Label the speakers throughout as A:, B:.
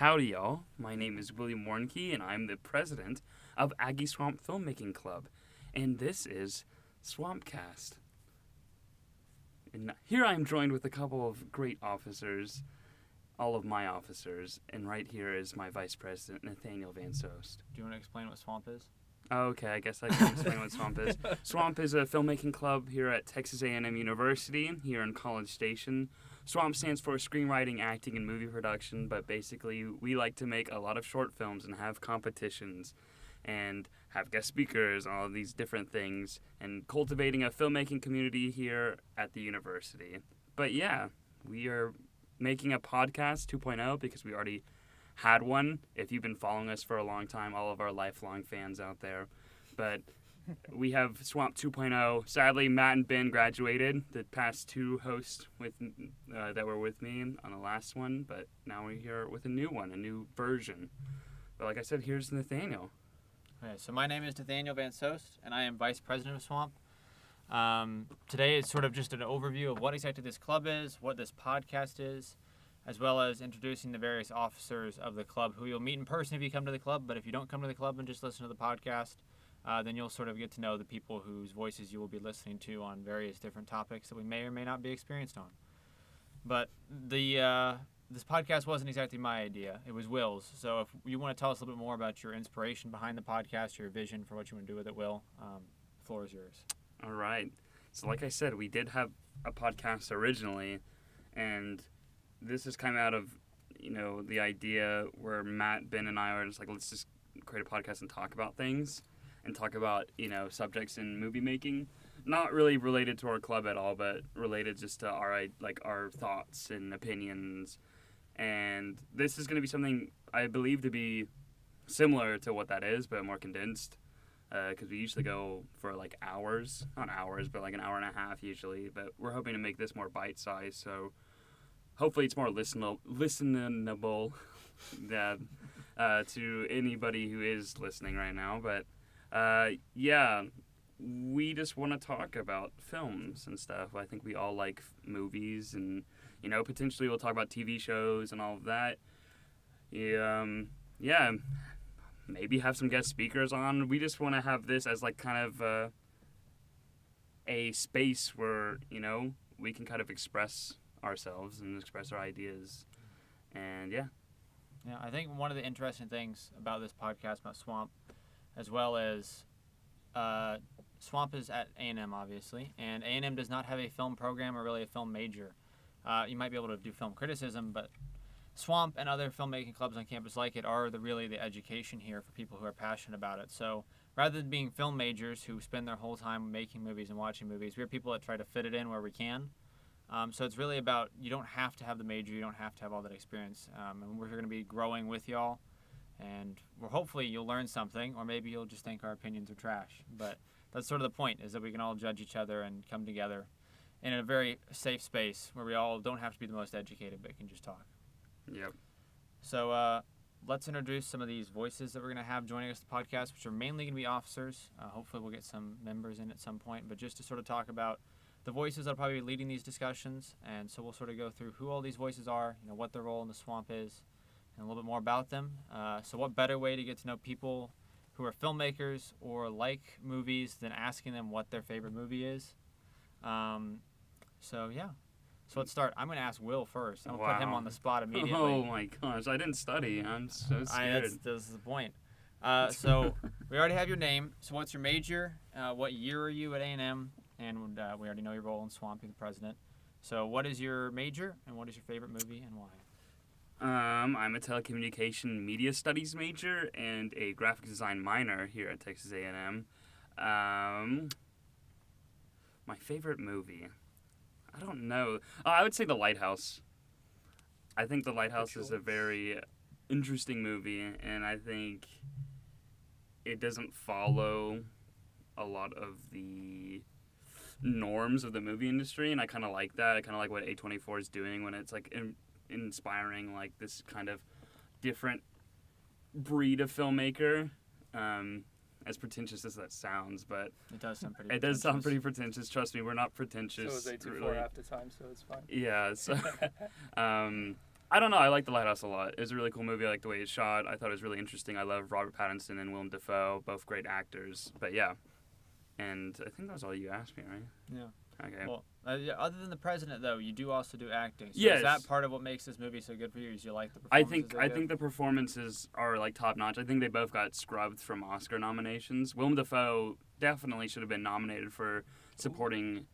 A: Howdy, y'all. My name is William Warnke, and I'm the president of Aggie Swamp Filmmaking Club. And this is Swampcast. And here I'm joined with a couple of great officers, all of my officers, and right here is my vice president, Nathaniel Van Soest.
B: Do you want to explain what Swamp is?
A: Okay, I guess I can explain what Swamp is. Swamp is a filmmaking club here at Texas A&M University, here in College Station. Swamp stands for screenwriting, acting, and movie production, but basically we like to make a lot of short films and have competitions and have guest speakers, all of these different things, and cultivating a filmmaking community here at the university. But yeah, we are making a podcast 2.0 because we already had one. If you've been following us for a long time, all of our lifelong fans out there. But we have Swamp 2.0. Sadly, Matt and Ben graduated, the past two hosts that were with me on the last one, but now we're here with a new one, a new version. But like I said, here's Nathaniel.
B: Okay, so my name is Nathaniel Van Soest, and I am vice president of Swamp. Today is sort of just an overview of what exactly this club is, what this podcast is, as well as introducing the various officers of the club who you'll meet in person if you come to the club. But if you don't come to the club and just listen to the podcast, then you'll sort of get to know the people whose voices you will be listening to on various different topics that we may or may not be experienced on. But this podcast wasn't exactly my idea. It was Will's. So if you want to tell us a little bit more about your inspiration behind the podcast, your vision for what you want to do with it, Will, the floor is yours.
A: All right. So like I said, we did have a podcast originally, and this has come out of, the idea where Matt, Ben, and I were just like, let's just create a podcast and talk about things and talk about, subjects in movie making. Not really related to our club at all, but related just to our thoughts and opinions. And this is going to be something I believe to be similar to what that is, but more condensed. Because we usually go for hours, not hours, but an hour and a half usually. But we're hoping to make this more bite-sized, so hopefully it's more listenable to anybody who is listening right now. But we just want to talk about films and stuff. I think we all like movies, and potentially we'll talk about TV shows and all of that. Maybe have some guest speakers on. We just want to have this as a space where we can kind of express ourselves and express our ideas, and yeah,
B: I think one of the interesting things about this podcast about Swamp, as well as Swamp is at A&M obviously, and A&M does not have a film program or really a film major. You might be able to do film criticism, but Swamp and other filmmaking clubs on campus like it are really the education here for people who are passionate about it. So rather than being film majors who spend their whole time making movies and watching movies, we're people that try to fit it in where we can. So it's really about, you don't have to have the major, you don't have to have all that experience. And we're going to be growing with y'all, and hopefully you'll learn something, or maybe you'll just think our opinions are trash. But that's sort of the point, is that we can all judge each other and come together in a very safe space where we all don't have to be the most educated, but can just talk.
A: Yep.
B: So let's introduce some of these voices that we're going to have joining us on the podcast, which are mainly going to be officers. Hopefully we'll get some members in at some point, but just to sort of talk about the voices that will probably be leading these discussions. And so we'll sort of go through who all these voices are, what their role in the Swamp is, and a little bit more about them. So what better way to get to know people who are filmmakers or like movies than asking them what their favorite movie is. So let's start. I'm going to ask Will first. I'm going to put him on the spot immediately.
A: Oh my gosh, I didn't study. I'm so scared.
B: That's the point. So we already have your name. So what's your major? What year are you at A&M? And we already know your role in Swamp, you're the president. So what is your major, and what is your favorite movie, and why?
A: I'm a telecommunication media studies major and a graphic design minor here at Texas A&M. My favorite movie, I don't know. I would say The Lighthouse. I think The Lighthouse is a very interesting movie, and I think it doesn't follow a lot of the norms of the movie industry, and I kind of like that. I kind of like what A24 is doing when it's inspiring this kind of different breed of filmmaker. As pretentious as that sounds, but
B: it does sound pretty.
A: It does sound pretty pretentious. Trust me, we're not pretentious.
C: So is A24
A: really.
C: half the time, so it's fine.
A: Yeah. So, I don't know. I like The Lighthouse a lot. It was a really cool movie. I like the way it's shot. I thought it was really interesting. I love Robert Pattinson and Willem Dafoe, both great actors. But yeah, and I think that was all you asked me, right?
B: Yeah.
A: Okay.
B: Well, other than the president, though, you do also do acting. So
A: Yes.
B: Is that part of what makes this movie so good for you? Is you like the
A: I
B: performances?
A: think the performances are like top notch. I think they both got scrubbed from Oscar nominations. Willem Dafoe definitely should have been nominated for supporting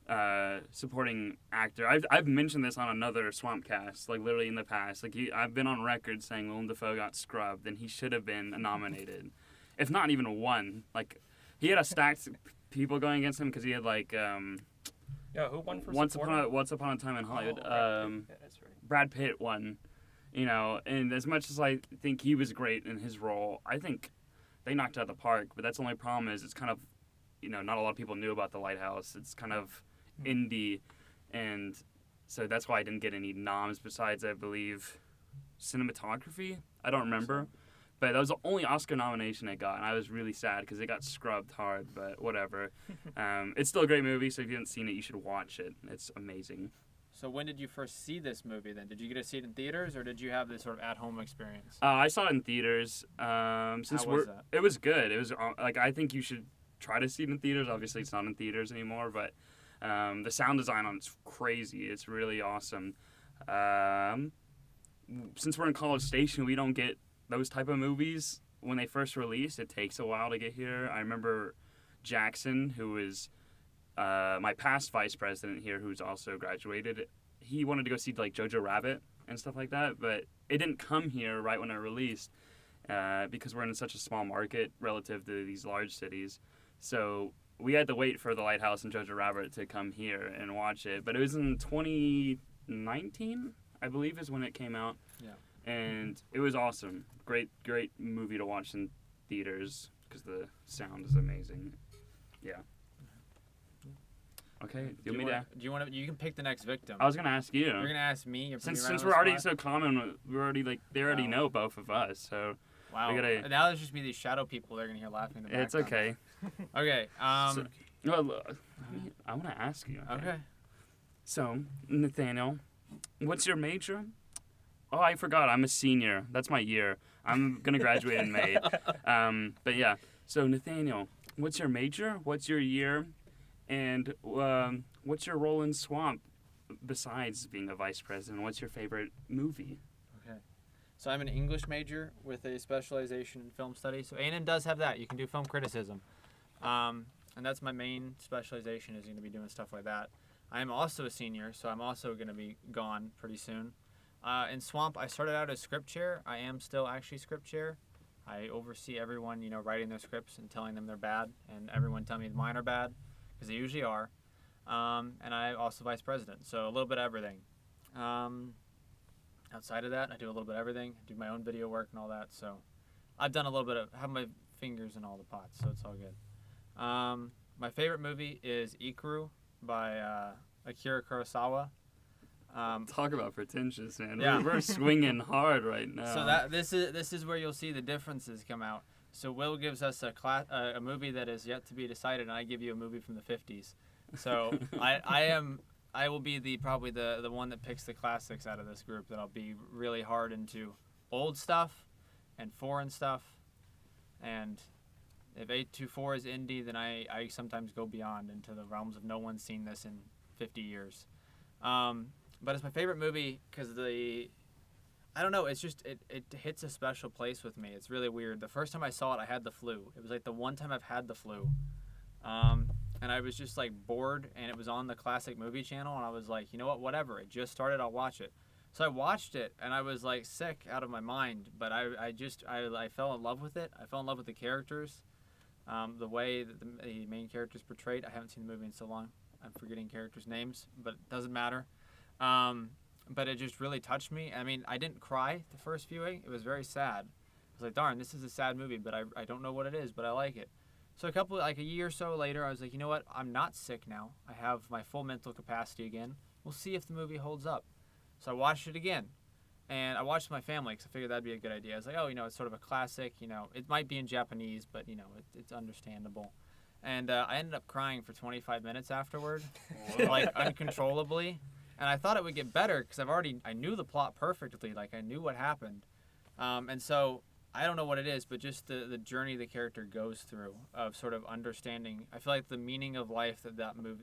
A: actor. I've mentioned this on another Swampcast, like literally in the past. Like I've been on record saying Willem Dafoe got scrubbed, and he should have been nominated, if not even won. Like he had a stacked people going against him because he had like
C: Yeah, who won for
A: Once Upon a Time in Hollywood.
C: Yeah, that's right.
A: Brad Pitt won, and as much as I think he was great in his role, I think they knocked it out of the park. But that's the only problem is it's kind of, not a lot of people knew about The Lighthouse. It's kind of indie, and so that's why I didn't get any noms besides, I believe, cinematography. I don't remember. But that was the only Oscar nomination it got, and I was really sad because it got scrubbed hard, but whatever. It's still a great movie, so if you haven't seen it, you should watch it. It's amazing.
B: So when did you first see this movie then? Did you get to see it in theaters, or did you have this sort of at-home experience?
A: I saw it in theaters.
B: How was that?
A: It was good. It was I think you should try to see it in theaters. Obviously, it's not in theaters anymore, but the sound design on it's crazy. It's really awesome. Since we're in College Station, we don't get those type of movies when they first release. It takes a while to get here. I remember Jackson, who is my past vice president here, who's also graduated. He wanted to go see like Jojo Rabbit and stuff like that, but it didn't come here right when it released because we're in such a small market relative to these large cities. So we had to wait for The Lighthouse and Jojo Rabbit to come here and watch it. But it was in 2019, I believe, is when it came out.
B: Yeah.
A: And it was awesome. Great movie to watch in theaters because the sound is amazing. Yeah. Okay.
B: Do you want to? You can pick the next victim.
A: I was gonna ask you.
B: You're gonna ask me. You're
A: Since we're already so common, we're already like they already know both of us. So
B: wow. Now there's just be these shadow people they're gonna hear laughing in the background.
A: It's okay.
B: Okay.
A: I want to ask you.
B: Okay.
A: So Nathaniel, what's your major? Oh, I forgot. I'm a senior. That's my year. I'm going to graduate in May. But yeah. So, Nathaniel, what's your major? What's your year? And what's your role in Swamp besides being a vice president? What's your favorite movie?
B: Okay. So, I'm an English major with a specialization in film studies. So, A&M does have that. You can do film criticism. And that's my main specialization is going to be doing stuff like that. I am also a senior, so I'm also going to be gone pretty soon. In Swamp, I started out as script chair. I am still actually script chair. I oversee everyone, writing their scripts and telling them they're bad, and everyone telling me mine are bad, because they usually are. And I also vice president, so a little bit of everything. Outside of that, I do a little bit of everything. I do my own video work and all that, so I've done a little bit of, have my fingers in all the pots, so it's all good. My favorite movie is Ikaru by Akira Kurosawa.
A: Talk about pretentious, man.
B: Yeah.
A: We're swinging hard right now.
B: So this is where you'll see the differences come out. So Will gives us a movie that is yet to be decided, and I give you a movie from the 50s. So I will be probably the one that picks the classics out of this group. That I'll be really hard into old stuff and foreign stuff. And if 824 is indie, then I sometimes go beyond into the realms of no one's seen this in 50 years. But it's my favorite movie because I don't know, it's just, it hits a special place with me. It's really weird. The first time I saw it, I had the flu. It was like the one time I've had the flu. And I was just like bored, and it was on the Classic Movie Channel, and I was like, you know what, whatever. It just started, I'll watch it. So I watched it, and I was like sick out of my mind, but I fell in love with it. I fell in love with the characters, the way that the main characters portrayed. I haven't seen the movie in so long. I'm forgetting characters' names, but it doesn't matter. But it just really touched me. I mean, I didn't cry the first viewing. It was very sad. I was like, darn, this is a sad movie, but I don't know what it is, but I like it. So a year or so later, I was like, you know what? I'm not sick now. I have my full mental capacity again. We'll see if the movie holds up. So I watched it again. And I watched with my family because I figured that'd be a good idea. I was like, oh, it's sort of a classic. It might be in Japanese, but, it's understandable. And I ended up crying for 25 minutes afterward, like uncontrollably. And I thought it would get better because I knew the plot perfectly. Like, I knew what happened. And so I don't know what it is, but just the journey the character goes through of sort of understanding. I feel like the meaning of life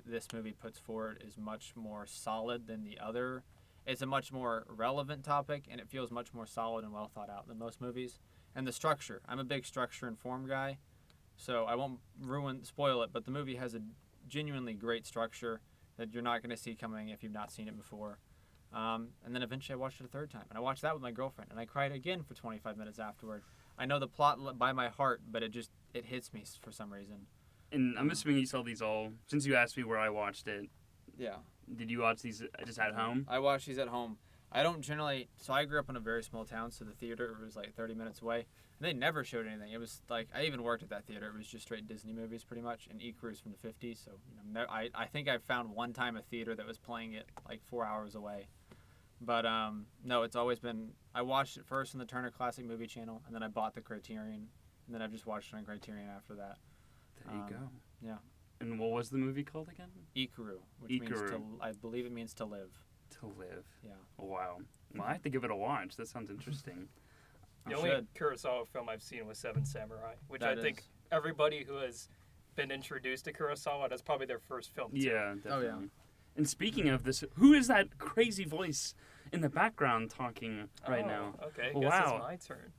B: this movie puts forward is much more solid than the other. It's a much more relevant topic, and it feels much more solid and well thought out than most movies. And the structure. I'm a big structure and form guy, so I won't spoil it, but the movie has a genuinely great structure that you're not going to see coming if you've not seen it before. And then eventually I watched it a third time, and I watched that with my girlfriend, and I cried again for 25 minutes afterward. I know the plot by my heart, but it hits me for some reason.
A: And I'm assuming you saw these all, since you asked me where I watched it.
B: Yeah.
A: Did you watch these just at home?
B: I watch these at home. I don't generally, so I grew up in a very small town, so the theater was like 30 minutes away, and they never showed anything. It was like, I even worked at that theater. It was just straight Disney movies pretty much, and Icaru's from the 50s, so I think I found one time a theater that was playing it like 4 hours away. But no, it's always been, I watched it first on the Turner Classic Movie Channel, and then I bought the Criterion, and then I've just watched it on Criterion after that.
A: There you go.
B: Yeah.
A: And what was the movie called again?
B: Icaru, which means I believe it means to live.
A: To live.
B: Yeah.
A: Oh, wow. Well, I have to give it a watch. That sounds interesting.
C: The only Kurosawa film I've seen was Seven Samurai, which I think everybody who has been introduced to Kurosawa, that's probably their first film. Too.
A: Yeah, definitely.
B: Oh, yeah.
A: And speaking of this, who is that crazy voice in the background talking right now?
C: Okay,
A: wow.
C: Guess it's my turn.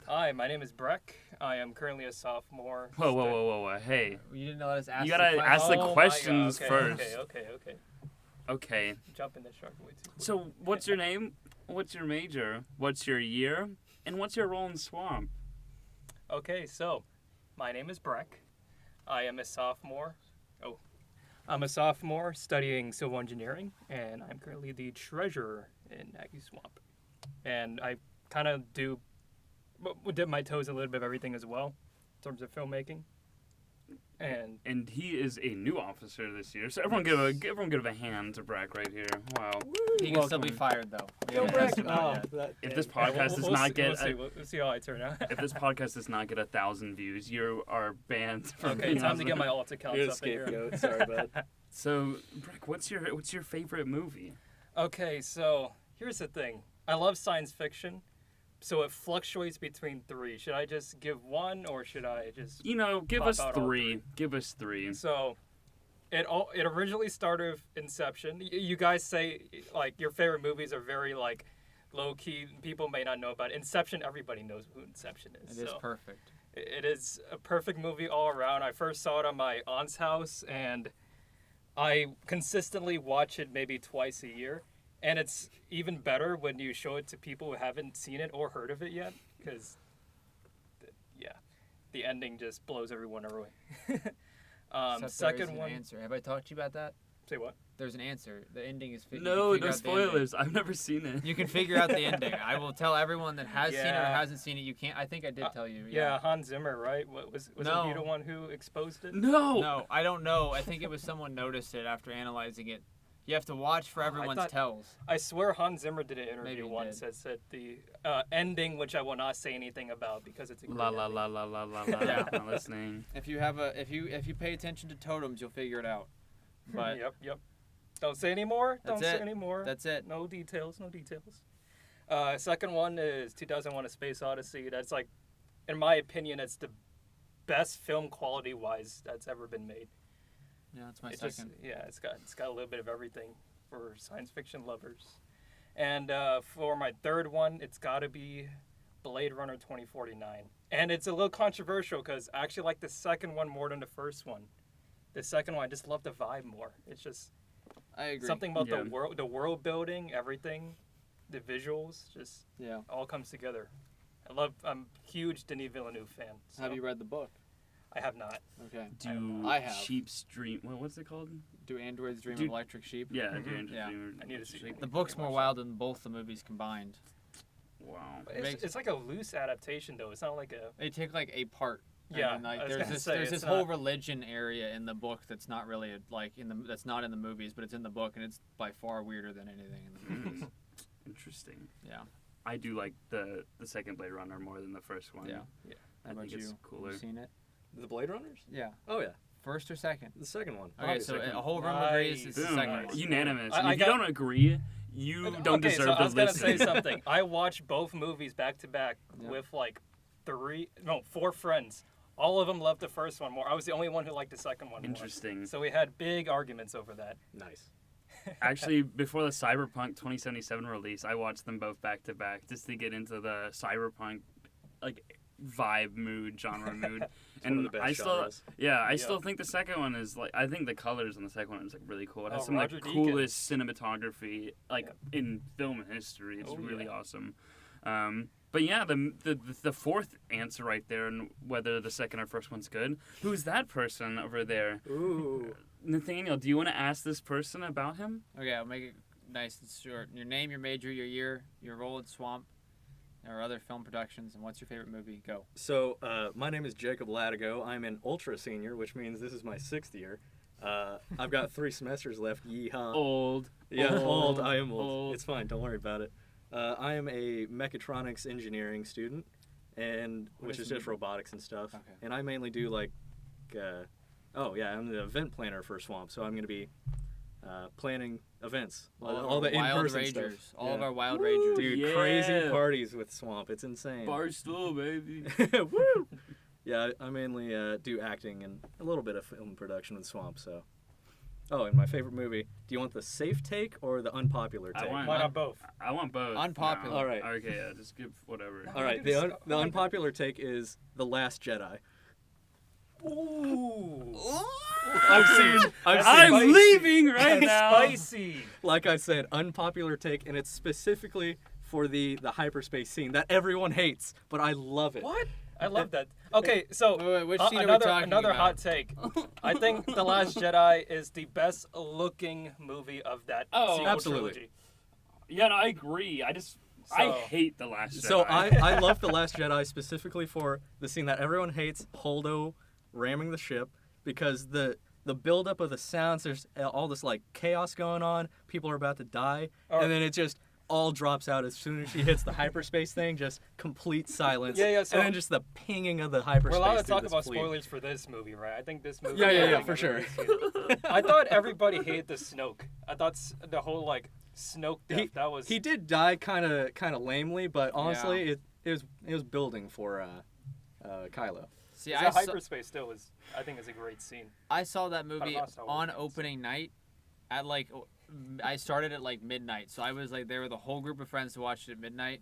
C: Hi, my name is Breck. I am currently a sophomore.
A: Whoa. Hey.
B: You didn't let us ask
A: You gotta ask the questions
C: okay,
A: first.
C: Okay.
A: Okay.
C: Jumping the shark way too quick.
A: So, what's your name? What's your major? What's your year? And what's your role in Swamp?
C: Okay, so my name is Breck. I am a sophomore. I'm a sophomore studying civil engineering, and I'm currently the treasurer in Aggie Swamp. And I kind of dip my toes a little bit of everything as well, in terms of filmmaking.
A: And he is a new officer this year, so everyone give a hand to Brack right here. Wow.
B: He can still be fired though.
C: Yo, Breck.
A: If this podcast does not get,
C: we'll see how I turn out.
A: if this podcast does not get 1,000 views, you are banned from
C: Okay,
A: being
C: time
A: officer.
C: to get my alt accounts up in here.
D: Sorry, bud.
A: So, Brack, what's your favorite movie?
C: Okay, so here's the thing. I love science fiction, so it fluctuates between three. Should I just give one, or should I just...
A: Give
C: pop
A: us
C: out all
A: three. Give us three.
C: So, it originally started with Inception. You guys say, like, your favorite movies are very, like, low-key. People may not know about it. Inception, everybody knows who Inception is.
B: It is perfect.
C: It is a perfect movie all around. I first saw it on my aunt's house, and I consistently watch it maybe twice a year. And it's even better when you show it to people who haven't seen it or heard of it yet, because, the ending just blows everyone away. Second one.
B: Answer. Have I talked to you about that?
C: Say what?
B: There's an answer. The ending is.
A: No spoilers. I've never seen it.
B: You can figure out the ending. I will tell everyone that has seen it or hasn't seen it. You can't. I think I did tell you.
C: Yeah, Hans Zimmer, right? Was
B: no.
C: he the one who exposed it?
B: No, I don't know. I think it was someone noticed it after analyzing it. You have to watch for everyone's tells.
C: I swear Hans Zimmer did an interview
B: Maybe
C: once that said the ending, which I will not say anything about because it's a great ending.
A: La.
B: Yeah.
A: I'm not listening.
B: If you pay attention to totems, you'll figure it out. But
C: Yep. Don't say any more.
B: That's
C: Don't
B: it.
C: say any more.
B: That's it.
C: No details. Second one is 2001: A Space Odyssey. That's like, in my opinion, it's the best film quality-wise that's ever been made.
B: Yeah, that's my second.
C: It's got a little bit of everything for science fiction lovers. And for my third one, it's got to be Blade Runner 2049. And it's a little controversial because I actually like the second one more than the first one. The second one, I just love the vibe more. It's just
B: I agree.
C: something about the world building, everything, the visuals, just all comes together. I'm a huge Denis Villeneuve fan. So.
B: Have you read the book?
C: I have not.
B: Okay.
A: I have. Sheep's Dream. What's it called?
B: Do Androids Dream of Electric Sheep?
A: Yeah, Do Androids Dream of
C: I need to see
B: The book's more wild than both the movies combined.
A: Wow.
C: It's like a loose adaptation, though. It's not like a...
B: They take, like, a part.
C: Yeah,
B: and, like, there's this whole religion area in the book that's not really, that's not in the movies, but it's in the book, and it's by far weirder than anything in the movies.
A: Interesting.
B: Yeah.
A: I do like the second Blade Runner more than the first one.
B: Yeah.
A: I think it's cooler.
B: Have you seen it?
D: The Blade Runners?
B: Yeah.
D: Oh, yeah.
B: first or second?
D: The second one.
B: Okay, so
D: obviously.
B: a whole room agrees it's the
A: Boom.
B: second one.
A: Unanimous.
C: I
A: And if you
C: got-
A: don't agree, you don't
C: okay,
A: deserve
C: so
A: to
C: I was gonna
A: listen.
C: say something. I watched both movies back to back
B: Yep.
C: with like 4 friends. All of them loved the first one more. I was the only one who liked the second one more.
A: Interesting.
C: So we had big arguments over that.
D: Nice.
A: Actually, before the Cyberpunk 2077 release, I watched them both back to back just to get into the Cyberpunk like vibe mood, genre mood.
D: It's one of the best
A: I still,
D: genres.
A: yeah, I
C: Yep.
A: still think the second one is like, I think the colors in the second one is like really cool. It has
C: Oh,
A: some like
C: Roger Deakins.
A: coolest cinematography like
C: Yep.
A: in film history. It's
C: Oh,
A: really
C: yeah.
A: awesome. But yeah, the fourth answer right there, and whether the second or first one's good. Who's that person over there?
D: Ooh.
A: Nathaniel, do you want to ask this person about him?
B: Okay, I'll make it nice and short. Your name, your major, your year, your role at Swamp, or other film productions, and what's your favorite movie? Go.
D: So, my name is Jacob Latigo. I'm an ultra senior, which means this is my 6th year. I've got 3 semesters left. Yeehaw.
A: Old.
D: Yeah,
A: old,
D: old. I am old.
A: old.
D: It's fine. Don't worry about it. I am a mechatronics engineering student, and
B: What
D: which
B: does
D: is
B: it
D: just
B: mean?
D: robotics and stuff.
B: Okay.
D: And I mainly do like, I'm the event planner for Swamp, so I'm going to be planning events, all the
B: wild
D: in-person
B: ragers,
D: stuff.
B: all of
D: Yeah.
B: our wild ragers.
D: Dude,
A: Yeah.
D: crazy parties with Swamp. It's insane.
A: Barstool, baby.
D: Woo! Yeah, I mainly do acting and a little bit of film production with Swamp. So, and my favorite movie. Do you want the safe take or the unpopular
A: I
D: take?
A: want-
C: Why not both?
A: I want both.
B: Unpopular.
A: now.
D: All right.
A: Okay, yeah, just give whatever.
D: All right, the unpopular take is The Last Jedi.
C: Ooh.
D: I've
A: I'm
C: spicy.
A: leaving right
C: That's
A: now.
C: spicy.
D: like I said, unpopular take, and it's specifically for the hyperspace scene that everyone hates, but I love it.
C: What? I love that. Okay, so
B: Wait, which scene are we
C: another
B: talking
C: another
B: about?
C: hot take. I think The Last Jedi is the best looking movie of that
A: Oh,
C: sequel
D: absolutely.
C: trilogy.
A: Yeah, no, I agree. I
C: So-
A: hate The Last Jedi.
D: So I love The Last Jedi specifically for the scene that everyone hates, Holdo ramming the ship, because the buildup of the sounds, there's all this like chaos going on, people are about to die,
C: Or-
D: and then it just all drops out as soon as she hits the hyperspace thing, just complete silence.
C: Yeah, so-
D: and then just the pinging of the hyperspace.
C: We're allowed to
D: through
C: talk
D: this
C: about
D: fleet.
C: spoilers for this movie, right? I think this movie.
D: Yeah,
C: everything
D: for
C: I've
D: sure.
C: ever seen. I thought everybody hated the Snoke. I thought the whole like Snoke death. That was.
D: He did die kind of lamely, but honestly, it was building for Kylo.
B: See,
C: the
B: I saw,
C: hyperspace still is. I think is a great scene.
B: I saw that movie
C: about Star Wars
B: on
C: fans.
B: opening night at like I started at like midnight, so I was like there with a whole group of friends to watch it at midnight.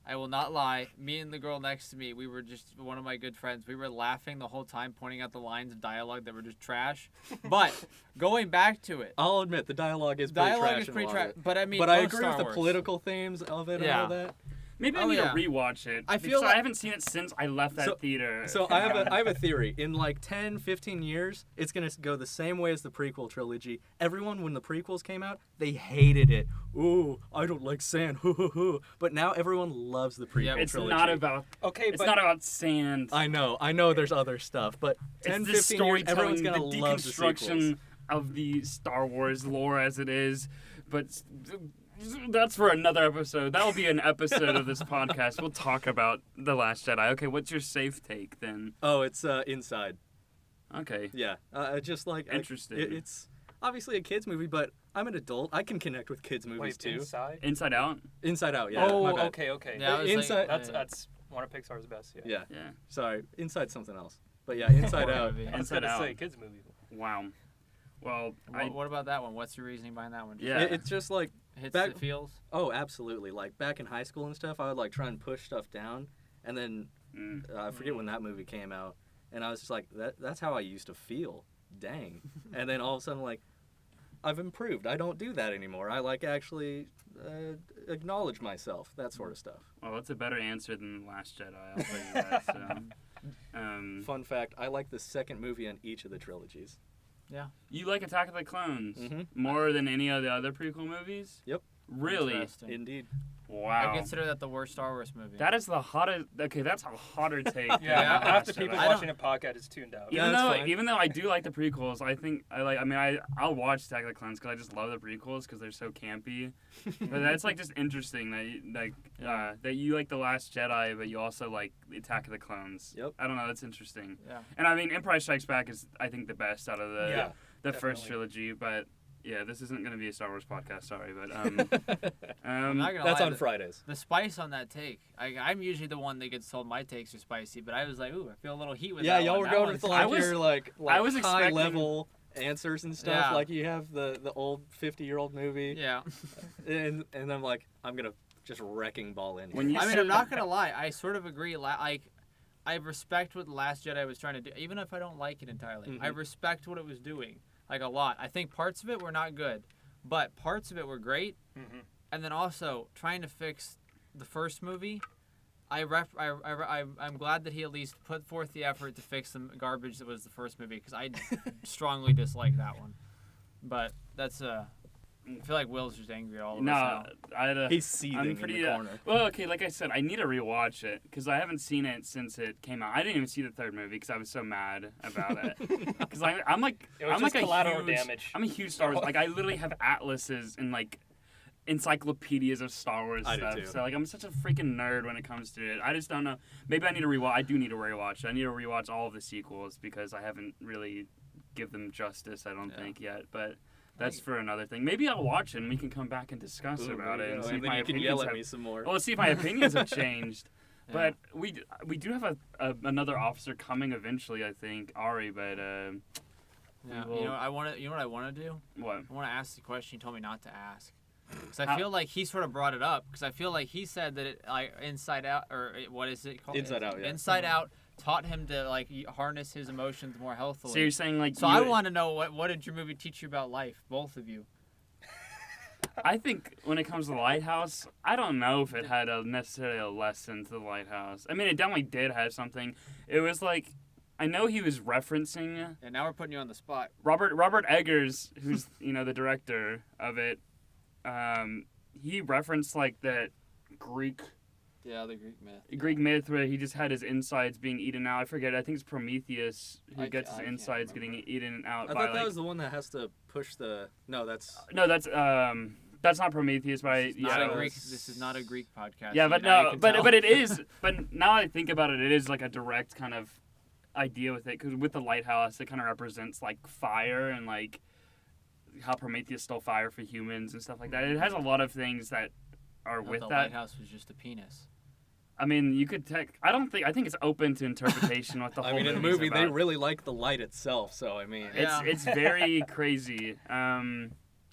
B: I will not lie, me and the girl next to me, we were just one of my good friends. We were laughing the whole time, pointing out the lines of dialogue that were just trash. But going back to it,
D: I'll admit the dialogue is pretty
B: dialogue
D: trash
B: is
D: in a
B: pretty
D: lot of
B: trash.
D: it.
B: But I mean,
D: But I
B: most
D: agree
B: Star
D: with the
B: Wars.
D: political themes of it and
B: Yeah.
D: all that.
A: Maybe I
B: Oh,
A: need
B: yeah.
A: to rewatch it.
B: I feel
A: because
B: like-
A: I haven't seen it since I left that theater.
D: So I have a theory. In like 10, 15 years, it's going to go the same way as the prequel trilogy. Everyone, when the prequels came out, they hated it. Ooh, I don't like sand. Hoo, hoo, hoo. But now everyone loves the prequel
B: Yeah,
A: it's
D: trilogy.
A: not about.
C: Okay,
A: It's
C: but
A: not about sand.
D: I know there's other stuff, but 10,
A: it's
D: 15
A: the
D: years,
A: storytelling,
D: everyone's
A: the
D: going to love the sequels.
A: deconstruction of the Star Wars lore as it is. But that's for another episode. That'll be an episode of this podcast. We'll talk about The Last Jedi. Okay, what's your safe take then?
D: Oh, it's Inside.
A: Okay.
D: Yeah, just like
A: Interesting.
D: it's obviously a kids movie, but I'm an adult. I can connect with kids movies
C: wait,
D: too.
C: Inside.
A: Inside Out?
D: Inside Out, yeah. my
C: Oh,
D: bad.
C: okay.
B: Yeah, I was
D: Inside-
B: like,
C: That's one of Pixar's best. Yeah.
D: Yeah,
A: Yeah.
D: sorry. Inside's something else. But yeah, Inside
B: Horror
D: Out.
B: movie.
C: I was
A: Inside
C: gonna
A: Out.
C: say kids movie.
A: Wow. Well,
B: What about that one? What's your reasoning behind that one?
A: Yeah.
D: It's just like,
B: Hits
D: back-
B: the feels.
D: oh, absolutely. Like back in high school and stuff, I would like try and push stuff down, and then I forget when that movie came out, and I was just like, that's how I used to feel. Dang. And then all of a sudden, like, I've improved. I don't do that anymore. I like actually acknowledge myself, that sort of stuff.
A: Well, that's a better answer than The Last Jedi, I'll tell you that. So.
D: Fun fact: I like the second movie on each of the trilogies.
A: You like Attack of the Clones
D: Mhm.
A: more than any of the other prequel movies?
D: Yep.
A: Really?
B: Interesting.
D: Indeed.
A: Wow.
B: I consider that the worst Star Wars movie.
A: That is the hottest. Okay, that's a hotter take.
C: Yeah,
A: than
C: half the
A: Last
C: people
A: Jedi.
C: watching a podcast is tuned out.
D: Yeah, that's fine.
A: Even though I do like the prequels, I'll watch Attack of the Clones because I just love the prequels because they're so campy. But that's like just interesting that you like the Last Jedi, but you also like the Attack of the Clones.
D: Yep.
A: I don't know. That's interesting.
B: Yeah.
A: And I mean, Empire Strikes Back is I think the best out of the first
C: definitely.
A: trilogy, but. Yeah, this isn't going to be a Star Wars podcast, sorry, but
B: I'm not gonna
D: That's
B: lie,
D: on Fridays.
B: The spice on that take. I'm usually the one that gets told my takes are spicy, but I was like, ooh, I feel a little heat with
D: Yeah,
B: that
D: y'all
B: one.
D: were
B: That
D: going
B: one's
D: with
A: I
D: like
A: was-
D: your like
A: I was
D: high
A: expecting-
D: level answers and stuff.
B: Yeah.
D: Like you have the old 50-year-old movie,
B: Yeah.
D: and I'm like, I'm gonna just wrecking ball in.
A: When
D: here.
A: you
B: I mean,
A: said-
B: I'm not gonna lie. I sort of agree. Like, I respect what The Last Jedi was trying to do, even if I don't like it entirely. I
D: Mhm.
B: respect what it was doing, like a lot. I think parts of it were not good, but parts of it were great.
C: Mm-hmm.
B: And then also trying to fix the first movie. I'm glad that he at least put forth the effort to fix the garbage that was the first movie because I strongly dislike that one. But that's I feel like Will's just angry at all of us
A: No,
B: now.
D: He's seething
A: pretty,
D: in the corner.
A: Well, okay, like I said, I need to rewatch it because I haven't seen it since it came out. I didn't even see the third movie because I was so mad about it. Because I'm like,
C: It was
A: I'm
C: just
A: like
C: collateral
A: a huge,
C: damage.
A: I'm a huge Star Wars. Like I literally have atlases and like encyclopedias of Star Wars
D: I do
A: stuff.
D: too.
A: So like I'm such a freaking nerd when it comes to it. I just don't know. Maybe I need to rewatch. I do need to rewatch. I need to rewatch all of the sequels because I haven't really give them justice. I don't
B: Yeah.
A: think yet, but. That's for another thing. Maybe I'll watch it and we can come back and discuss
D: Ooh,
A: about
D: there
A: it
D: you
A: and
D: go.
A: see if
D: And then
A: my
D: you can
A: opinions
D: yell at
A: have.
D: me some more.
A: Well, let's see if my opinions have changed.
B: Yeah.
A: But we do have another officer coming eventually, I think, Ari. But
B: Yeah.
A: will-
B: You know what I want to do?
A: what?
B: I want to ask the question you told me not to ask. Because I feel like he sort of brought it up. Because I feel like he said that it, like Inside Out, or what is it called?
D: Inside Out, yeah.
B: Inside Out taught him to like harness his emotions more healthily.
A: So you're saying like?
B: So I want to know what did your movie teach you about life, both of you?
A: I think when it comes to the Lighthouse, I don't know if it had necessarily a lesson to the Lighthouse. I mean, it definitely did have something. It was like, I know he was referencing
B: And now we're putting you on the spot.
A: Robert Eggers, who's the director of it. He referenced like that Greek
B: Yeah, the Greek myth.
A: myth where he just had his insides being eaten out. I forget. I think it's Prometheus who
B: I
A: gets his
B: can't
A: insides
B: remember.
A: getting eaten out
D: I
A: by
D: thought
A: like.
D: that was the one that has to push the. No, that's.
A: No, that's not Prometheus, but
B: This is not
A: yeah.
B: a Greek. This is not a Greek podcast.
A: Yeah, but
B: now you
A: no,
B: can
A: but
B: tell.
A: but it is. But now I think about it, it is like a direct kind of idea with it because with the lighthouse, it kind of represents like fire and like how Prometheus stole fire for humans and stuff like that. It has a lot of things that are
B: Not
A: with
B: the
A: that.
B: lighthouse was just a penis.
A: I mean, you could take. I think it's open to interpretation what the whole
D: I mean, in the
A: movie's
D: movie, they
A: about.
D: really like the light itself. So I mean,
B: Yeah.
A: It's very crazy.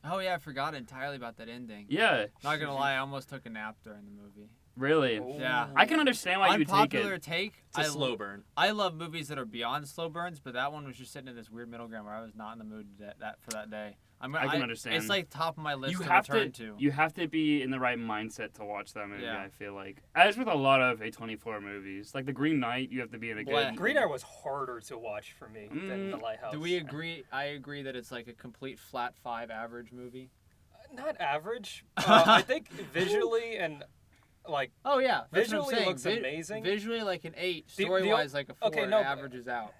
B: Oh yeah, I forgot entirely about that ending.
A: Yeah,
B: Not gonna lie, I almost took a nap during the movie.
A: really.
C: Oh.
B: Yeah.
A: I can understand why you would take
B: Unpopular
A: it.
B: take.
D: it's a slow burn.
B: I love movies that are beyond slow burns, but that one was just sitting in this weird middle ground where I was not in the mood for that day.
A: I can understand.
B: It's like top of my list
A: You
B: to
A: have
B: return to.
A: You have to be in the right mindset to watch that movie.
B: Yeah.
A: I feel like, as with a lot of A24 movies, like The Green Knight, you have to be in a
B: Well,
A: good.
C: Green Knight was harder to watch for me than The Lighthouse.
B: Do we agree? I agree that it's like a complete flat 5 average movie.
C: Not average. I think visually and like
B: Oh yeah, that's
C: Visually
B: what I'm saying.
C: looks amazing.
B: Visually like an 8.
C: The-
B: Story
C: the-
B: wise like a 4.
C: okay,
B: and
C: no,
B: averages out.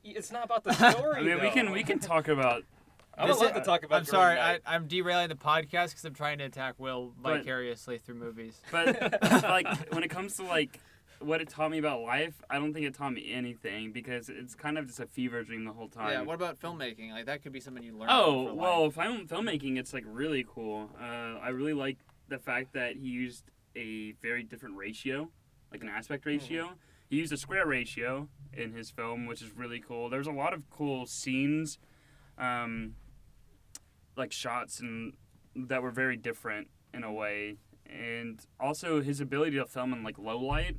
C: it's not about the story.
A: I mean,
C: though.
A: we can talk about.
C: I would
B: This
C: love
B: is-
C: to talk about.
B: I'm
C: Green
B: sorry,
C: Knight.
B: I'm derailing the podcast because I'm trying to attack Will
A: But-
B: vicariously through movies.
A: But like when it comes to like what it taught me about life, I don't think it taught me anything because it's kind of just a fever dream the whole time.
B: Yeah, what about filmmaking? Like that could be something you learn.
A: Oh,
B: for
A: well,
B: life.
A: filmmaking, it's like really cool. I really like the fact that he used a very different ratio, like an aspect ratio. He used a square ratio in his film, which is really cool. There's a lot of cool scenes, like shots and that were very different in a way. And also his ability to film in like low light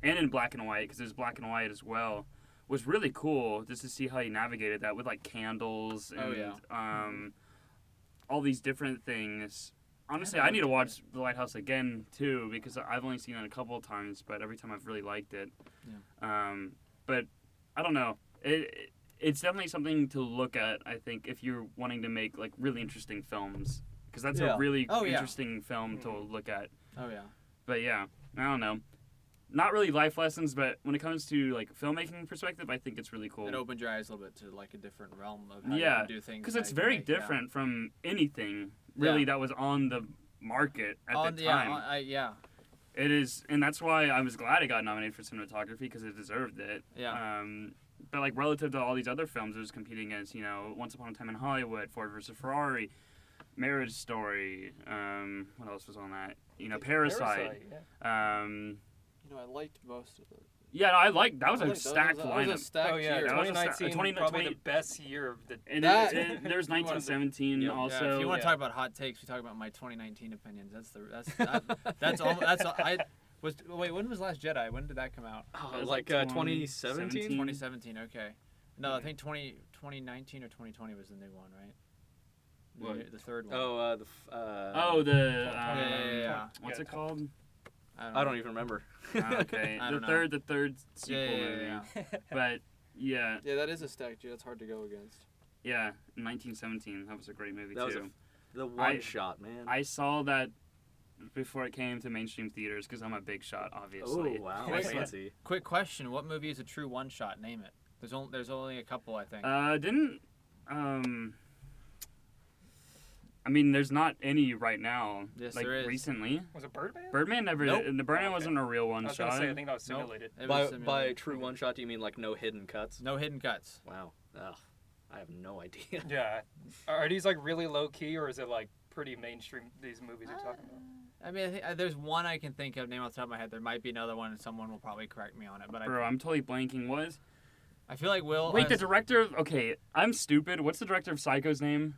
A: and in black and white, because there's black and white as well, was really cool just to see how he navigated that with like candles and
B: Oh, yeah.
A: all these different things. Honestly, I need to watch The Lighthouse again too because I've only seen it a couple of times, but every time I've really liked it. But I don't know. It's definitely something to look at, I think, if you're wanting to make like really interesting films, because that's
D: Yeah.
A: a really
B: Oh, yeah.
A: interesting film to look at.
B: Oh yeah.
A: But yeah, I don't know. Not really life lessons, but when it comes to like filmmaking perspective, I think it's really cool.
B: It opened your eyes a little bit to like a different realm of how
A: Yeah,
B: you can do things.
A: because
B: and
A: it's
B: how you can
A: very
B: make, yeah.
A: different from anything really that was on the market at the time.
B: Yeah.
A: It is, and that's why I was glad it got nominated for cinematography because it deserved it.
B: Yeah.
A: But like relative to all these other films, it was competing against Once Upon a Time in Hollywood, Ford vs Ferrari, Marriage Story. What else was on that? Parasite.
C: yeah.
B: I liked most of it.
A: Yeah, no, I like that was a stacked
B: That
A: lineup.
B: was a stacked
C: Oh yeah,
B: year.
A: That was a
C: 2019
A: sta-
C: probably
A: 20
C: the best year of the.
A: And
B: That-
A: there's 1917
C: Yeah,
A: also.
B: Yeah, if you want to
C: yeah.
B: talk about hot takes, we talk about my 2019 opinions. That's all. Wait, when was Last Jedi? When did that come out?
A: It was
D: like 2017.
B: 2017. Okay. No, I think 2019 or 2020 was the new one, right?
A: What?
B: The third one.
D: Oh,
B: yeah.
A: What's
C: Yeah,
A: it called?
D: I don't even remember.
A: Okay,
B: I
A: the
B: don't know.
A: third sequel movie.
B: Yeah.
A: But yeah,
E: Yeah, that is a stacked year. That's hard to go against.
A: yeah, 1917. That was a great movie
D: That was
A: too.
D: The one shot, man.
A: I saw that before it came to mainstream theaters because I'm a big shot, obviously.
D: Oh wow,
B: Wait,
D: fancy.
B: Quick question: what movie is a true one shot? Name it. There's only a couple, I think.
A: I mean, there's not any right now.
B: Yes,
A: like
B: there is.
A: recently.
C: Was it Birdman?
A: Birdman never.
B: Nope.
A: The Birdman
C: Oh, okay.
A: wasn't a real one
C: I was
A: shot.
C: gonna say I think that was
B: Nope.
C: simulated.
B: It was
D: By
B: simulated.
D: true one shot, do you mean like no hidden cuts?
B: No hidden cuts.
D: Wow. Ugh, I have no idea.
C: Yeah. Are these like really low key or is it like pretty mainstream? These movies you're talking about.
B: I mean, I think, there's one I can think of, name off the top of my head. There might be another one, and someone will probably correct me on it. But
A: Bro, I'm totally blanking.
B: I feel like Will.
A: Wait, the
B: has-
A: director of... Okay, I'm stupid. What's the director of Psycho's name?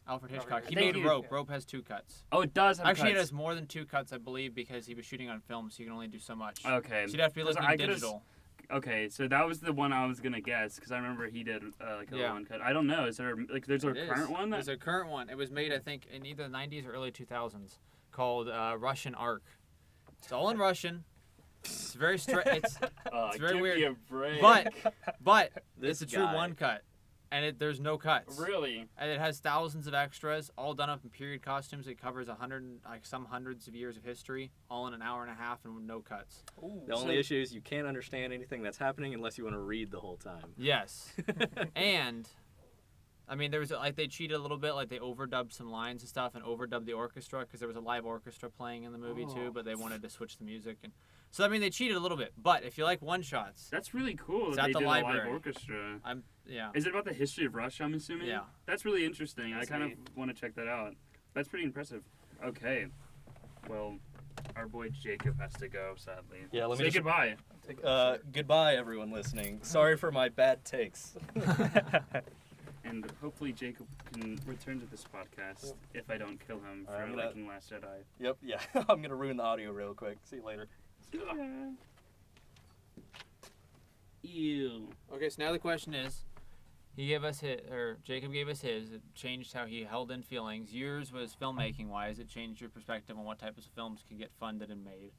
B: Alfred Hitchcock. He
A: Thank
B: made
A: you.
B: Rope.
C: Yeah.
B: Rope has 2 cuts.
A: Oh, it does have
B: Actually, it
A: cuts.
B: has more than 2 cuts, I believe, because he was shooting on film, so you can only do so much.
A: Okay.
B: So you'd have to be
A: 'Cause
B: looking
A: I could've
B: digital.
A: Okay, so that was the one I was gonna guess because I remember he did like a
B: Yeah.
A: one cut. I don't know. Is there like there's a
B: It is.
A: current one?
B: There's a current one. It was made, I think, in either the 90s or early 2000s, called Russian Ark. It's all in Russian. It's very it's very
A: give
B: weird.
A: Me a break.
B: but
D: This
B: it's a true
D: guy.
B: one cut, and there's no cuts.
A: Really?
B: And it has thousands of extras, all done up in period costumes. It covers some hundreds of years of history, all in an hour and a half, and with no cuts.
C: Ooh.
D: The only issue is you can't understand anything that's happening unless you want to read the whole time.
B: Yes, and I mean, there was they cheated a little bit, like they overdubbed some lines and stuff, and overdubbed the orchestra because there was a live orchestra playing in the movie too, but they wanted to switch the music, and so I mean they cheated a little bit. But if you like one shots,
A: That's really cool.
B: It's
A: that
B: at
A: they
B: the
A: did
B: library.
A: a live orchestra.
B: yeah.
A: Is it about the history of Russia? I'm assuming.
B: Yeah.
A: That's really interesting.
C: That's
A: I kind
C: neat.
A: of want to check that out. That's pretty impressive. Okay. Well, our boy Jacob has to go. Sadly.
D: Yeah, let me
A: Say
D: just-
A: goodbye.
D: Goodbye, everyone listening. Sorry for my bad takes.
A: And hopefully Jacob can return to this podcast if I don't kill him for
D: I'm gonna-
A: liking Last Jedi.
D: Yep, yeah. I'm gonna ruin the audio real quick. See you later.
A: Ew.
B: Okay, so now the question is, Jacob gave us his. It changed how he held in feelings. Yours was filmmaking wise. It changed your perspective on what types of films could get funded and made.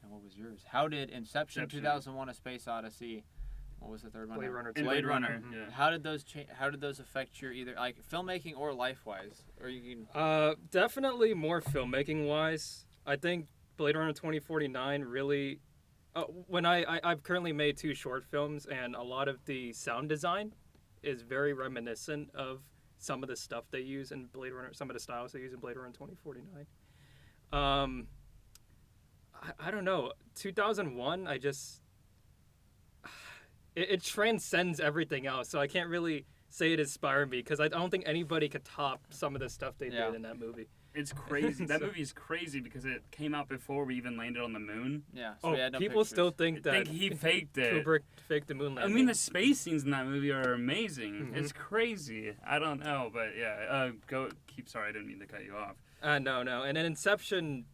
B: And what was yours? How did Inception, 2001: A Space Odyssey, what was the third one?
C: Blade
B: now?
C: Runner.
A: And
B: Blade Runner.
A: Yeah.
B: How did those affect your either like filmmaking or life wise? Or you can
C: Definitely more filmmaking wise. I think Blade Runner 2049 really. When I've currently made 2 short films, and a lot of the sound design is very reminiscent of some of the stuff they use in Blade Runner, some of the styles they use in Blade Runner 2049. I don't know. 2001, I just it transcends everything else, so I can't really say it inspired me because I don't think anybody could top some of the stuff they did in that movie.
A: It's crazy. That
C: So-
A: movie is crazy because it came out before we even landed on the moon.
B: yeah. So we had no
C: People
B: pictures.
C: still think
A: I
C: that
A: think he faked it.
C: Kubrick faked the moon
A: I
C: landing.
A: mean, the space scenes in that movie are amazing.
C: Mhm.
A: It's crazy. I don't know, but yeah. Sorry, I didn't mean to cut you off.
C: No. And then Inception,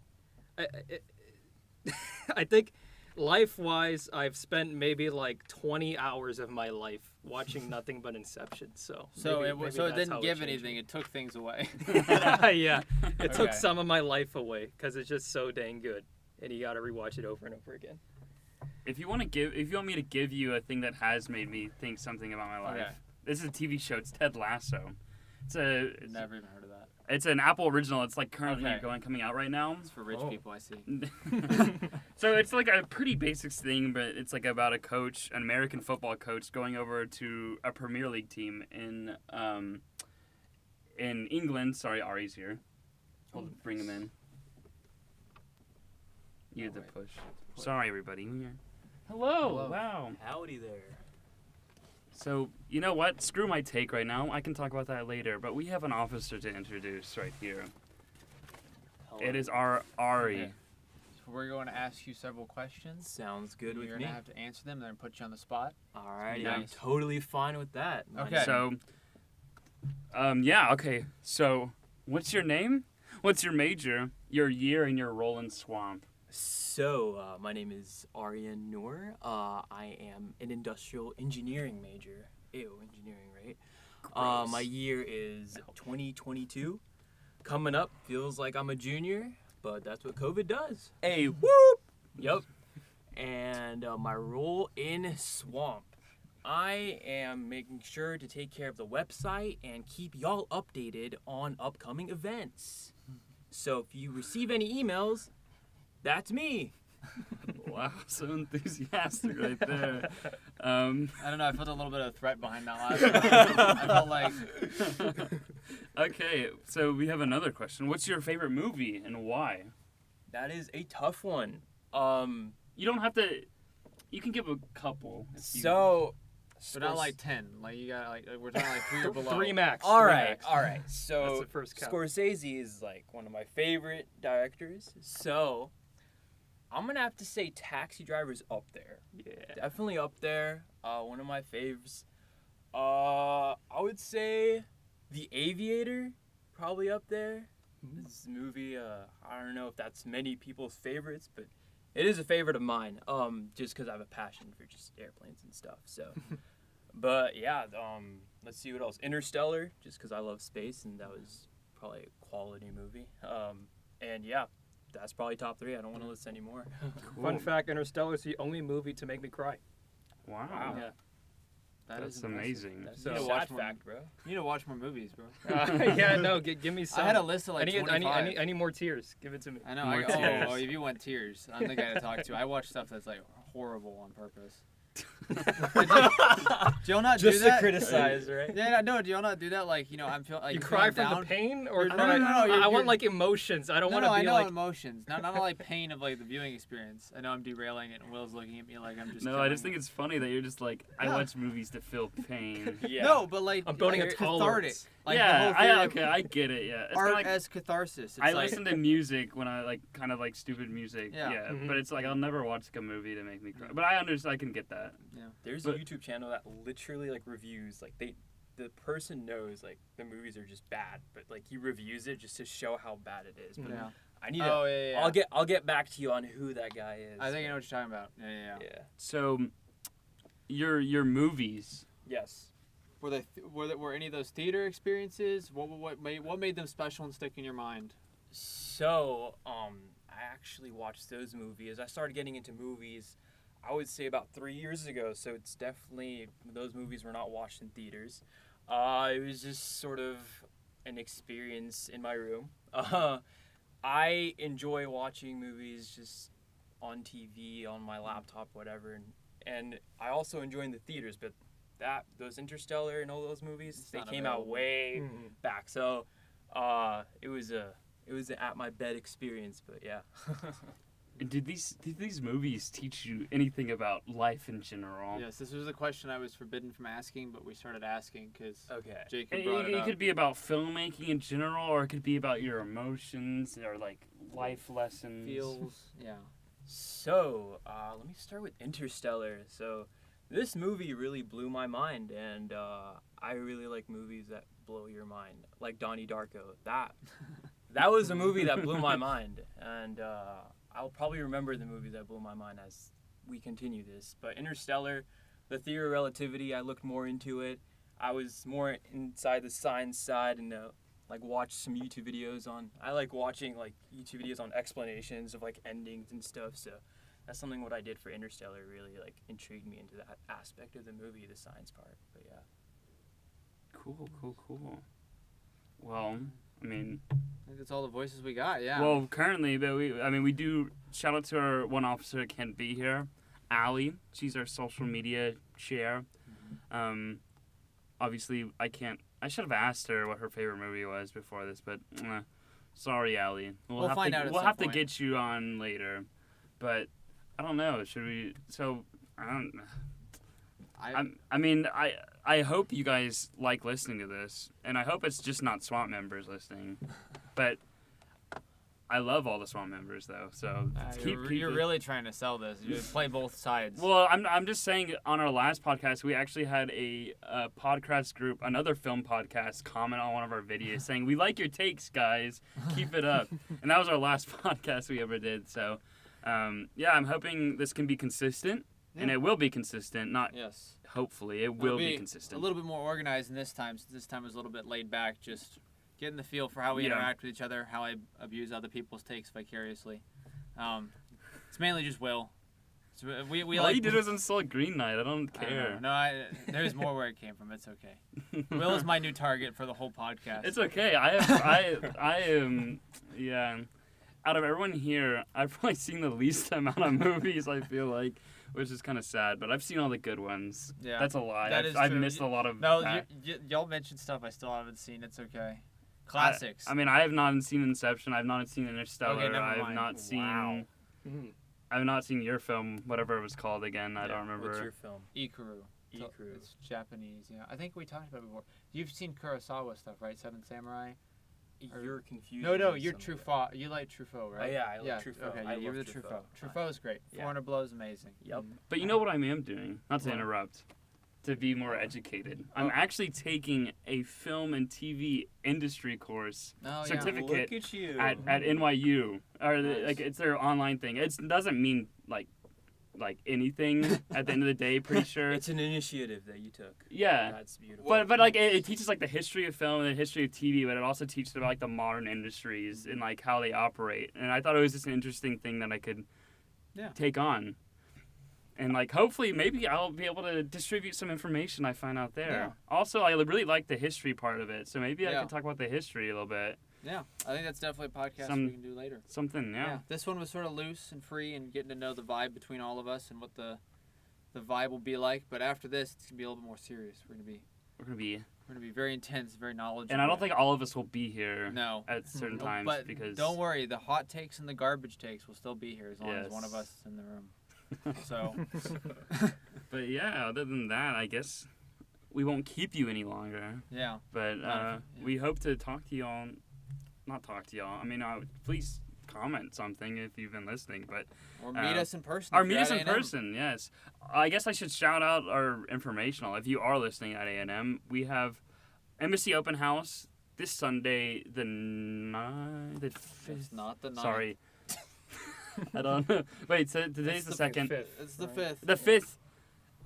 C: I think life-wise, I've spent maybe like 20 hours of my life watching nothing but Inception. So maybe
B: it
C: that's how
B: didn't give
C: changed
B: anything.
C: me.
B: It took things away.
C: Yeah, it took
B: Okay.
C: some of my life away because it's just so dang good, and you got to rewatch it over and over again.
A: If you want me to give you a thing that has made me think something about my life,
B: Okay.
A: this is a TV show. It's Ted Lasso.
B: Never even heard of that.
A: It's an Apple original. It's like currently
B: Okay.
A: coming out right now.
B: It's for rich
C: Oh.
B: people, I see.
A: So it's like a pretty basics thing, but it's like about a coach, an American football coach, going over to a Premier League team in England. Sorry, Ari's here. Hold bring him in. You had to
B: wait.
A: push. Sorry, everybody. Hello.
B: Hello.
A: Wow.
D: Howdy there.
A: So, you know what? Screw my take right now. I can talk about that later. But we have an officer to introduce right here. It is our Ari.
B: Okay. So we're going to ask you several questions.
D: Sounds good
B: You're
D: with
B: going
D: me.
B: to have to answer them, then put you on the spot.
D: Alrighty,
A: Yeah.
D: I'm totally fine with that.
B: Okay.
A: So, yeah, okay. So, what's your name? What's your major, your year, and your role in Swamp?
F: So, my name is Aryan Noor. I am an industrial engineering major. Ew, engineering, right?
A: Gross.
F: My year is 2022. Coming up, feels like I'm a junior, but that's what COVID does.
A: Hey, whoop!
F: Yup. And my role in Swamp. I am making sure to take care of the website and keep y'all updated on upcoming events. So if you receive any emails, that's me.
A: Wow, so enthusiastic right there.
B: I don't know. I felt a little bit of threat behind that last one. I felt like
A: Okay, so we have another question. What's your favorite movie and why?
F: That is a tough one.
A: You don't have to. You can give a couple. if you-
F: So,
B: but not like 10. Like you got like we're talking like 3 or below.
C: 3 max.
F: all
C: 3
F: right,
C: max.
F: all right.
C: That's
F: So
C: the first count.
F: Scorsese is like one of my favorite directors. So I'm gonna have to say Taxi Driver's up there.
C: Yeah.
F: Definitely up there. One of my faves. I would say The Aviator, probably up there. This movie, I don't know if that's many people's favorites, but it is a favorite of mine. Just because I have a passion for just airplanes and stuff. So, but yeah, let's see what else. Interstellar, just because I love space, and that was probably a quality movie. And yeah, that's probably top 3. I don't want to list any more.
C: Fun
A: Cool.
C: fact: Interstellar is the only movie to make me cry.
A: Wow.
C: Yeah.
B: That
A: That's
B: is impressive.
A: amazing.
F: That's
C: So-
F: a
B: You need to
F: sad
B: watch more-
F: fact, bro.
B: You need to watch more movies, bro.
C: Yeah, no, give me some.
B: I had a list of like
C: any,
B: 25.
C: any more tears? Give it to me.
B: I know.
A: More
B: I got,
A: tears.
B: oh, if you want tears, I'm the guy to talk to. I watch stuff that's like horrible on purpose. Do y'all not
F: Just
B: do that?
F: to criticize, right?
B: Yeah, no. Do y'all not do that? Like, you know, I'm feeling like
C: You
B: I'm
C: cry
B: feeling
C: from
B: down.
C: the pain, or
B: No,
C: cry-
B: no,
C: I
B: you're-
C: want like emotions. I don't
B: No,
C: want to
B: I
C: be
B: know
C: like.
B: emotions. Not like pain of like the viewing experience. I know I'm derailing it, and Will's looking at me like I'm just.
A: No, I just think it's funny that you're just like, I
B: Yeah.
A: watch movies to feel pain.
F: Yeah.
B: No, but like
C: I'm building
B: like,
C: a
B: cathartic.
C: tolerance.
B: Like
A: yeah,
B: the whole theory of
A: okay, I get it. Yeah, it's
B: art
A: kinda like
B: as catharsis. It's
A: I
B: like,
A: listen to music when I like kind of like stupid music.
B: Yeah.
A: Yeah,
C: Mhm.
A: but it's like I'll never watch like a movie to make me cry. But I understand. I can get that.
F: There's
A: But-
F: a YouTube channel that literally like reviews like the person knows like the movies are just bad, but like he reviews it just to show how bad it is. But
B: Yeah.
F: I need to.
B: Oh yeah.
F: I'll get back to you on who that guy is.
B: I think I know what you're talking about. Yeah.
F: Yeah.
A: So, your movies.
F: Yes.
B: Were any of those theater experiences? What made them special and stick in your mind?
F: So I actually watched those movies. I started getting into movies, I would say about 3 years ago. So it's definitely those movies were not watched in theaters. It was just sort of an experience in my room. I enjoy watching movies just on TV, on my laptop, whatever, and I also enjoy in the theaters. But those Interstellar and all those movies,
B: It's
F: they
B: not
F: came out
B: available.
F: way
C: Mhm.
F: back. So it was an at my bed experience. But yeah.
A: Did these movies teach you anything about life in general?
B: Yes, this was a question I was forbidden from asking, but we started asking because
F: Okay.
B: Jacob
A: It,
B: brought it
A: it
B: up.
A: could be about filmmaking in general, or it could be about your emotions or like life lessons.
B: Feels. Yeah.
F: So let me start with Interstellar. So this movie really blew my mind, and I really like movies that blow your mind, like Donnie Darko. That was a movie that blew my mind, and I'll probably remember the movie that blew my mind as we continue this. But Interstellar, the theory of relativity, I looked more into it. I was more inside the science side and like watched some YouTube videos on. I like watching like YouTube videos on explanations of like endings and stuff. So that's something what I did for Interstellar really like intrigued me into that aspect of the movie, the science part. But yeah.
A: Cool. Well, I mean,
B: I think that's all the voices we got. Yeah.
A: well, currently, but we do shout out to our one officer that can't be here, Allie. She's our social media chair. Obviously, I should have asked her what her favorite movie was before this, but sorry, Allie.
B: We'll find out at
A: We'll
B: some
A: have to
B: point.
A: get you on later, but I don't know. Should we? So I don't. I hope you guys like listening to this, and I hope it's just not Swamp members listening, but I love all the Swamp members though. So
B: You're really trying to sell this. You play both sides.
A: Well, I'm just saying. On our last podcast, we actually had a podcast group, another film podcast, comment on one of our videos saying, "We like your takes, guys. Keep it up." And that was our last podcast we ever did. So, yeah, I'm hoping this can be consistent, and it will be consistent. Not
B: Yes.
A: hopefully, it
B: It'll
A: will be
B: A
A: consistent.
B: little bit more organized than this time. Since this time was a little bit laid back, just getting the feel for how we
A: Yeah.
B: interact with each other, how I abuse other people's takes vicariously. It's mainly just Will. So we
A: All
B: like.
A: you did was insult Green Knight. I don't
B: I don't
A: care.
B: know. No, there's more where it came from. It's okay. Will is my new target for the whole podcast.
A: It's okay. I am. Yeah. Out of everyone here, I've probably seen the least amount of movies. I feel like, which is kind of sad. But I've seen all the good ones.
B: Yeah.
A: That's a lie.
B: That is
A: I've
B: true.
A: missed a lot of.
B: No,
A: that.
B: y'all mentioned stuff I still haven't seen. It's okay. Classics.
A: I mean, I have not seen Inception. I've not seen Interstellar.
B: Okay, never
A: I've
B: mind.
A: not seen.
B: Wow.
A: I've not seen your film, whatever it was called again. I don't remember.
F: What's your film?
B: Ikuru.
F: Ikuru.
B: It's Japanese. Yeah, I think we talked about it before. You've seen Kurosawa stuff, right? Seven Samurai.
F: You're confused.
B: No, you're Truffaut. You like Truffaut, right?
F: Oh, yeah, I like Truffaut.
B: Okay,
F: I
B: you were
F: love
B: the
F: Truffaut.
B: Truffaut's great.
F: Yeah.
B: 400 Blows, amazing.
F: Yep.
A: But you know what I am doing? Not to
B: What?
A: interrupt. To be more educated.
B: Oh.
A: I'm actually taking a film and TV industry course
B: Oh,
A: certificate
F: Look at you.
A: at NYU. Or
B: Nice.
A: like it's their online thing. It doesn't mean like anything at the end of the day, pretty sure.
F: It's an initiative that you took.
A: Yeah.
F: That's beautiful.
A: But like it teaches like the history of film and the history of TV, but it also teaches about like the modern industries and like how they operate. And I thought it was just an interesting thing that I could take on. And like hopefully maybe I'll be able to distribute some information I find out there.
B: Yeah.
A: Also, I really like the history part of it, so maybe I
B: Yeah.
A: can talk about the history a little bit.
B: Yeah, I think that's definitely a podcast
A: Some-
B: we can do later.
A: Something, yeah.
B: This one was sort of loose and free and getting to know the vibe between all of us and what the vibe will be like. But after this, it's gonna be a little bit more serious. We're gonna be very intense, very knowledgeable.
A: And I don't think all of us will be here
B: No.
A: at certain
B: No,
A: times
B: but
A: because
B: don't worry, the hot takes and the garbage takes will still be here as long as
A: Yes.
B: one of us is in the room. So
A: But yeah, other than that, I guess we won't keep you any longer.
B: yeah,
A: But
B: Yeah.
A: we hope to talk to y'all. Not talk to y'all. I mean, please comment something if you've been listening. But
B: or meet us in person.
A: or
B: if
A: meet
B: you're
A: us
B: at
A: in
B: A&M.
A: person. Yes. I guess I should shout out our informational. If you are listening at A&M, we have Embassy Open House this Sunday, the 5th.
B: It's not the 9th.
A: Sorry. I don't know. Wait, so today's the
C: It's
A: 2nd.
B: It's the 5th.
A: The 5th.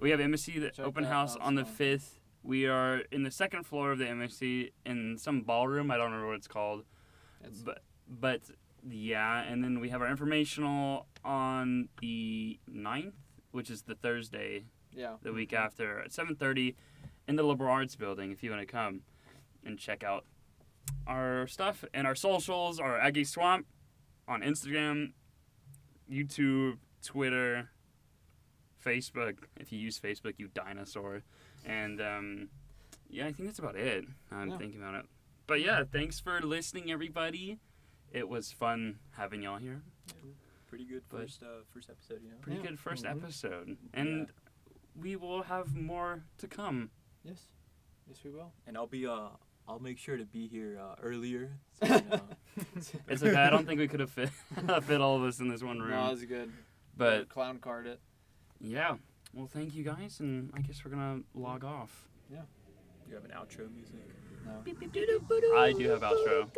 A: We have Embassy
B: Check
A: Open
B: that
A: House
B: out,
A: on the
B: so.
A: 5th. We are in the second floor of the Embassy in some ballroom. I don't remember what it's called.
B: It's-
A: But yeah, and then we have our informational on the 9th, which is the Thursday,
B: Yeah.
A: the week after, at 7:30 in the Liberal Arts Building if you want to come and check out our stuff. And our socials are Aggie Swamp on Instagram, YouTube, Twitter, Facebook. If you use Facebook, you dinosaur. And yeah, I think that's about it. I'm
B: Yeah.
A: thinking about it. But yeah, thanks for listening, everybody. It was fun having y'all here.
F: Pretty good
A: But-
F: first episode, you know.
A: Pretty
B: Yeah.
A: good 1st
C: Mhm.
A: episode. And we will have more to come.
B: Yes. Yes, we will.
F: And I'll make sure to be here earlier. So, you know,
A: It's okay. I don't think we could have fit all of us in this one room.
B: No, it's good.
A: But
B: clown card it.
A: yeah. Well, thank you guys, and I guess we're gonna log off.
F: you have an outro music.
B: No.
A: I do have outro.